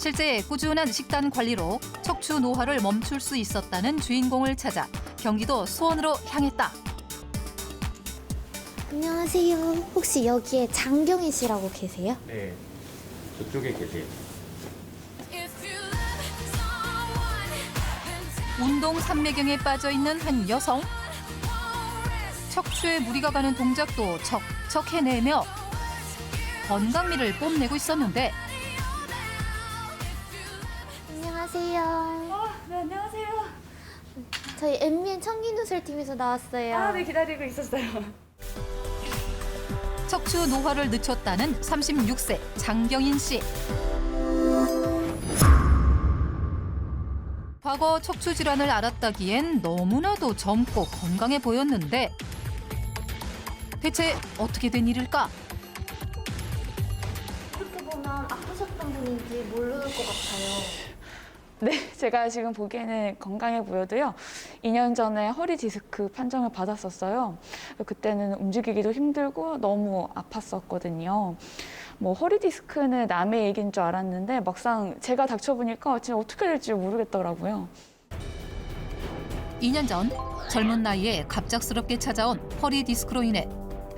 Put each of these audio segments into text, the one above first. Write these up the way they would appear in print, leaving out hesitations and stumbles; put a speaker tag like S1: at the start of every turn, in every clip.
S1: 실제 꾸준한 식단 관리로 척추 노화를 멈출 수 있었다는 주인공을 찾아 경기도 수원으로 향했다.
S2: 안녕하세요. 혹시 여기에 장경희 씨라고 계세요?
S3: 네, 저쪽에 계세요.
S1: 운동 삼매경에 빠져 있는 한 여성. 척추에 무리가 가는 동작도 척척 해내며 건강미를 뽐내고 있었는데
S2: 안녕하세요.
S4: 네, 안녕하세요.
S2: 저희 MBN 청기누설팀에서 나왔어요.
S4: 네, 기다리고 있었어요.
S1: 척추 노화를 늦췄다는 36세 장경인 씨. 과거 척추 질환을 앓았다기엔 너무나도 젊고 건강해 보였는데 대체 어떻게 된 일일까?
S2: 어떻게 보면 아프셨던 분인지 모르는 것 같아요.
S4: 네, 제가 지금 보기에는 건강해 보여도요. 2년 전에 허리 디스크 판정을 받았었어요. 그때는 움직이기도 힘들고 너무 아팠었거든요. 허리 디스크는 남의 얘기인 줄 알았는데 막상 제가 닥쳐보니까 진짜 어떻게 될지 모르겠더라고요.
S1: 2년 전 젊은 나이에 갑작스럽게 찾아온 허리 디스크로 인해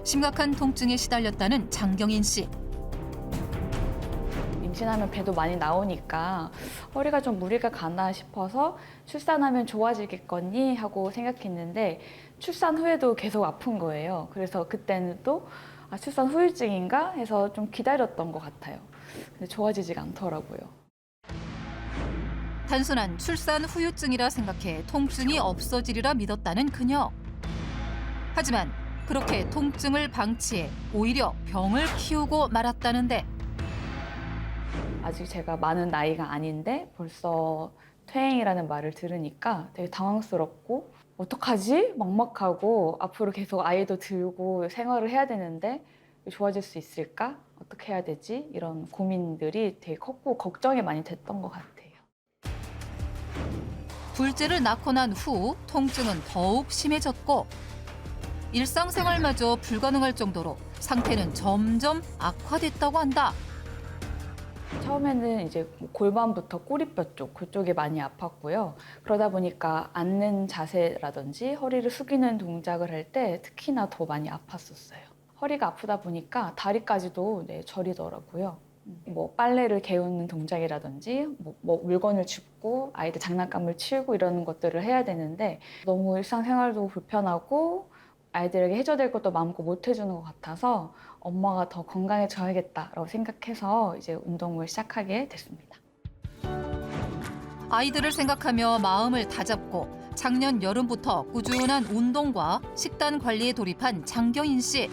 S1: 심각한 통증에 시달렸다는 장경인 씨.
S4: 임신하면 배도 많이 나오니까 허리가 좀 무리가 가나 싶어서 출산하면 좋아지겠거니 하고 생각했는데 출산 후에도 계속 아픈 거예요. 그래서 그때는 또 출산 후유증인가 해서 좀 기다렸던 것 같아요. 근데 좋아지지가 않더라고요.
S1: 단순한 출산 후유증이라 생각해 통증이 없어지리라 믿었다는 그녀. 하지만 그렇게 통증을 방치해 오히려 병을 키우고 말았다는데
S4: 아직 제가 많은 나이가 아닌데 벌써 퇴행이라는 말을 들으니까 되게 당황스럽고 어떡하지? 막막하고 앞으로 계속 아이도 들고 생활을 해야 되는데 좋아질 수 있을까? 어떻게 해야 되지? 이런 고민들이 되게 컸고 걱정이 많이 됐던 것 같아요.
S1: 둘째를 낳고 난 후 통증은 더욱 심해졌고 일상생활마저 불가능할 정도로 상태는 점점 악화됐다고 한다.
S4: 처음에는 이제 골반부터 꼬리뼈 그쪽이 많이 아팠고요. 그러다 보니까 앉는 자세라든지 허리를 숙이는 동작을 할 때 특히나 더 많이 아팠었어요. 허리가 아프다 보니까 다리까지도 저리더라고요. 빨래를 개우는 동작이라든지 물건을 줍고 아이들 장난감을 치우고 이러는 것들을 해야 되는데 너무 일상생활도 불편하고 아이들에게 해줘야 될 것도 마음껏 못 해주는 것 같아서 엄마가 더 건강해져야겠다라고 생각해서 이제 운동을 시작하게 됐습니다.
S1: 아이들을 생각하며 마음을 다잡고 작년 여름부터 꾸준한 운동과 식단 관리에 돌입한 장경인 씨.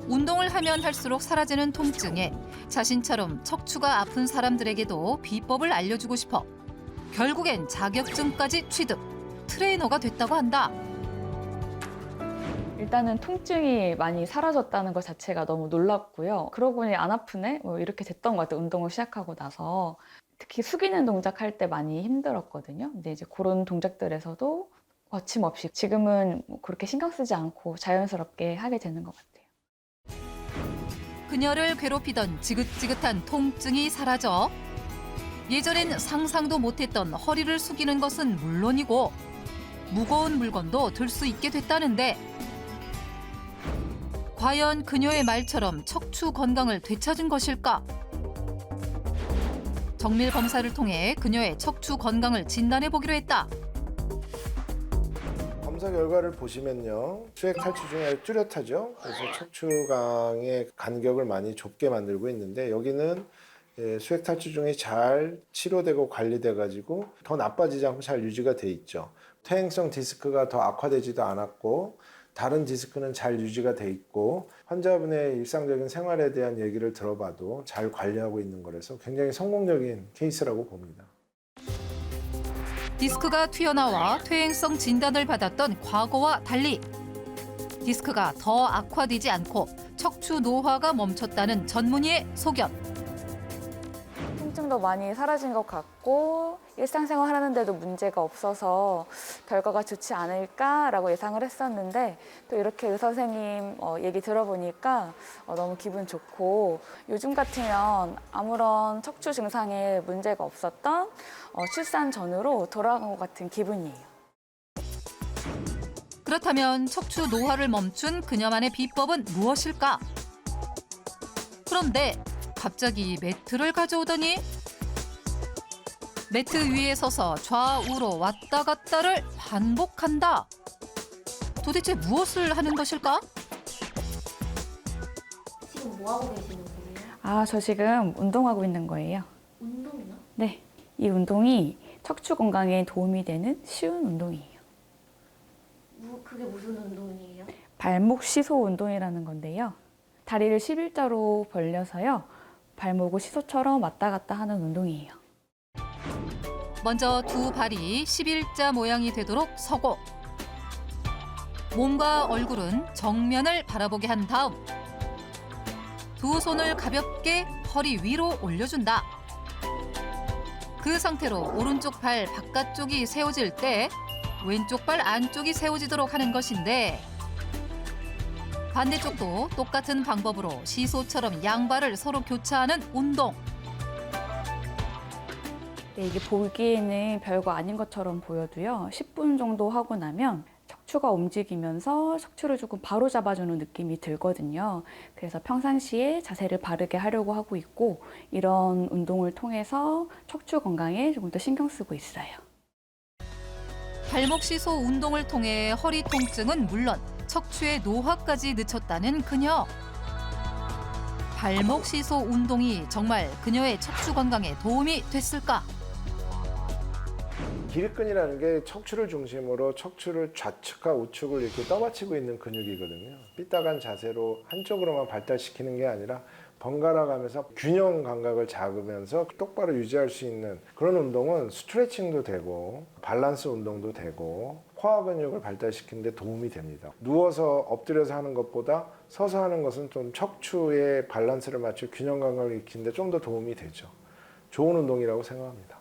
S1: 운동을 하면 할수록 사라지는 통증에 자신처럼 척추가 아픈 사람들에게도 비법을 알려주고 싶어 결국엔 자격증까지 취득, 트레이너가 됐다고 한다.
S4: 일단은 통증이 많이 사라졌다는 것 자체가 너무 놀랍고요. 그러고 보니 안 아프네? 이렇게 됐던 것 같아요. 운동을 시작하고 나서. 특히 숙이는 동작 할 때 많이 힘들었거든요. 근데 이제 그런 동작들에서도 거침없이 지금은 그렇게 신경 쓰지 않고 자연스럽게 하게 되는 것 같아요.
S1: 그녀를 괴롭히던 지긋지긋한 통증이 사라져 예전엔 상상도 못했던 허리를 숙이는 것은 물론이고 무거운 물건도 들 수 있게 됐다는데 과연 그녀의 말처럼 척추 건강을 되찾은 것일까? 정밀 검사를 통해 그녀의 척추 건강을 진단해 보기로 했다.
S5: 검사 결과를 보시면요. 수액 탈취 중에 뚜렷하죠. 그래서 척추강의 간격을 많이 좁게 만들고 있는데 여기는 수액 탈취 중에 잘 치료되고 관리돼 가지고 더 나빠지지 않고 잘 유지가 돼 있죠. 퇴행성 디스크가 더 악화되지도 않았고 다른 디스크는 잘 유지가 돼 있고 환자분의 일상적인 생활에 대한 얘기를 들어봐도 잘 관리하고 있는 거라서 굉장히 성공적인 케이스라고 봅니다.
S1: 디스크가 튀어나와 퇴행성 진단을 받았던 과거와 달리 디스크가 더 악화되지 않고 척추 노화가 멈췄다는 전문의의 소견.
S4: 통증도 많이 사라진 것 같고 일상생활 하는데도 문제가 없어서 결과가 좋지 않을까라고 예상을 했었는데 또 이렇게 의사 선생님 얘기 들어보니까 너무 기분 좋고 요즘 같으면 아무런 척추 증상에 문제가 없었던 출산 전으로 돌아간 것 같은 기분이에요.
S1: 그렇다면 척추 노화를 멈춘 그녀만의 비법은 무엇일까? 그런데 갑자기 매트를 가져오더니 매트 위에 서서 좌우로 왔다 갔다를 반복한다. 도대체 무엇을 하는 것일까?
S2: 지금 뭐 하고 계시는 거예요?
S4: 아, 저 지금 운동하고 있는 거예요.
S2: 운동이요?
S4: 네, 이 운동이 척추 건강에 도움이 되는 쉬운 운동이에요.
S2: 그게 무슨 운동이에요?
S4: 발목 시소 운동이라는 건데요. 다리를 11자로 벌려서요. 발목을 시소처럼 왔다 갔다 하는 운동이에요.
S1: 먼저 두 발이 11자 모양이 되도록 서고 몸과 얼굴은 정면을 바라보게 한 다음 두 손을 가볍게 허리 위로 올려준다. 그 상태로 오른쪽 발 바깥쪽이 세워질 때 왼쪽 발 안쪽이 세워지도록 하는 것인데 반대쪽도 똑같은 방법으로 시소처럼 양발을 서로 교차하는 운동.
S4: 네, 이게 보기에는 별거 아닌 것처럼 보여도요. 10분 정도 하고 나면 척추가 움직이면서 척추를 조금 바로 잡아주는 느낌이 들거든요. 그래서 평상시에 자세를 바르게 하려고 하고 있고 이런 운동을 통해서 척추 건강에 조금 더 신경 쓰고 있어요.
S1: 발목 시소 운동을 통해 허리 통증은 물론 척추의 노화까지 늦췄다는 그녀. 발목 시소 운동이 정말 그녀의 척추 건강에 도움이 됐을까?
S5: 기립근이라는 게 척추를 중심으로 척추를 좌측과 우측을 이렇게 떠받치고 있는 근육이거든요. 삐딱한 자세로 한쪽으로만 발달시키는 게 아니라 번갈아 가면서 균형 감각을 잡으면서 똑바로 유지할 수 있는 그런 운동은 스트레칭도 되고 밸런스 운동도 되고 코어 근육을 발달시키는 데 도움이 됩니다. 누워서 엎드려서 하는 것보다 서서 하는 것은 좀 척추의 밸런스를 맞추고 균형 감각을 익히는 데 좀 더 도움이 되죠. 좋은 운동이라고 생각합니다.